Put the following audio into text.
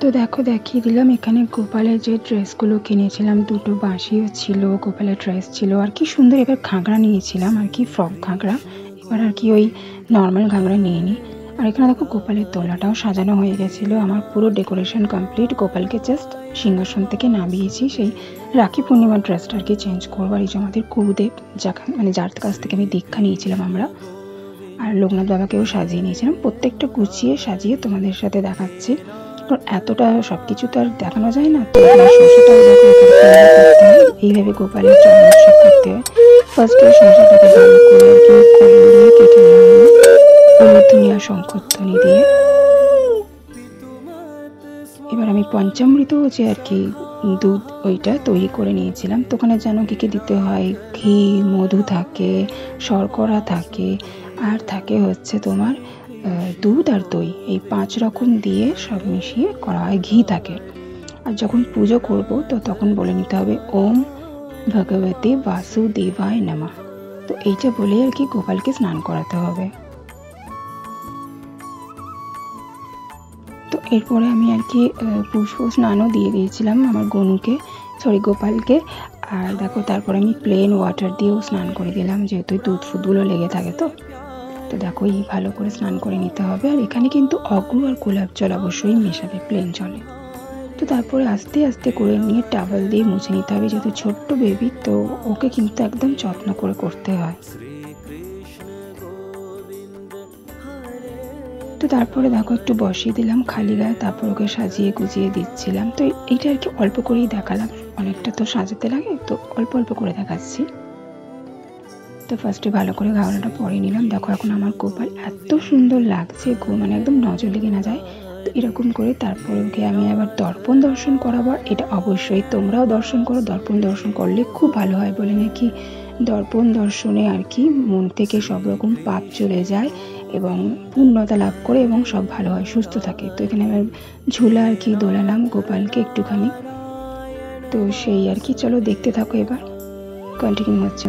তো দেখো দেখিয়ে দিলাম এখানে গোপালের যে ড্রেসগুলো কিনেছিলাম, দুটো বাঁশিও ছিল, গোপালের ড্রেস ছিল, আর কি সুন্দর। এবার ঘাগরা নিয়েছিলাম আর কি, ফ্রক ঘাগরা। এবার আর কি ওই নর্মাল ঘাগরা নিইনি। আর এখানে দেখো গোপালের দোলাটাও সাজানো হয়ে গেছিলো। আমার পুরো ডেকোরেশন কমপ্লিট। গোপালকে জাস্ট সিংহাসন থেকে নামিয়েছি, সেই রাখি পূর্ণিমার ড্রেসটা আর কি চেঞ্জ করবো। আর এই যে আমাদের গুরুদেব, যার কাছ থেকে আমি দীক্ষা নিয়েছিলাম আমরা, আর লোকনাথ বাবাকেও সাজিয়ে নিয়েছিলাম। প্রত্যেকটা গুছিয়ে সাজিয়ে তোমাদের সাথে দেখাচ্ছি, কারণ এতটা সব কিছু তো আর দেখানো যায় না। তো শসাটাও দেখো এইভাবে গোপালের জন্মোৎসব করতে হয়। ফার্স্টে শসাটাকে ভালো করে আর কি কলম দিয়ে কেটে নেওয়া হলো, হলুদ ধনিয়া শঙ্করধ্বনি দিয়ে। এবার আমি পঞ্চামৃত যে আর কি দুধ ওইটা তৈরি করে নিয়েছিলাম। তো ওখানে যেন কী কী দিতে হয়, ঘি, মধু থাকে, শর্করা থাকে, আর থাকে হচ্ছে তোমার দুধ আর দই, এই 5 রকম দিয়ে সব মিশিয়ে করা হয়, ঘি থাকে। আর যখন পুজো করব তো তখন বলে নিতে হবে ওম ভগবতে বাসুদেবায় নমঃ। তো এইটা বলে আর কি গোপালকে স্নান করাতে হবে। তো এরপরে আমি আর কি পুষ্প স্নানও দিয়ে দিয়েছিলাম আমার গোপালকে। আর দেখো তারপরে আমি প্লেন ওয়াটার দিয়েও স্নান করে দিলাম, যেহেতু দুধ ফুদগুলো লেগে থাকে। তো দেখো এই ভালো করে স্নান করে নিতে হবে। আর এখানে কিন্তু অগ্রু আর গোলাপ জল অবশ্যই মেশাবে প্লেন জলে। তো তারপরে আস্তে আস্তে করে নিয়ে টাওয়েল দিয়ে মুছে নিতে হবে, যেহেতু ছোট্ট বেবি, তো ওকে কিন্তু একদম যত্ন করে করতে হয়। তো তারপরে দেখো একটু বসিয়ে দিলাম খালি গায়ে, তারপর ওকে সাজিয়ে গুজিয়ে দিচ্ছিলাম। তো এইটা আর কি অল্প করেই দেখালাম, অনেকটা তো সাজাতে লাগে, তো অল্প অল্প করে দেখাচ্ছি। তো ফার্স্টে ভালো করে ঘাগরাটা পরে নিলাম। দেখো এখন আমার গোপাল এত সুন্দর লাগছে মানে একদম নজর লেগে না যায়। তো এরকম করে তারপরে ওকে আমি আবার দর্পণ দর্শন করাবো। এটা অবশ্যই তোমরাও দর্শন করো, দর্পণ দর্শন করলে খুব ভালো হয় বলে নাকি। দর্পণ দর্শনে আর কি মন থেকে সব রকম পাপ চলে যায় এবং পূর্ণতা লাভ করে এবং সব ভালো হয়, সুস্থ থাকে। তো এখানে আবার ঝুলা আর কি দোলালাম গোপালকে একটুখানি। তো সেই আর কি, চলো দেখতে থাকো, এবার কন্টিনিউ হচ্ছে।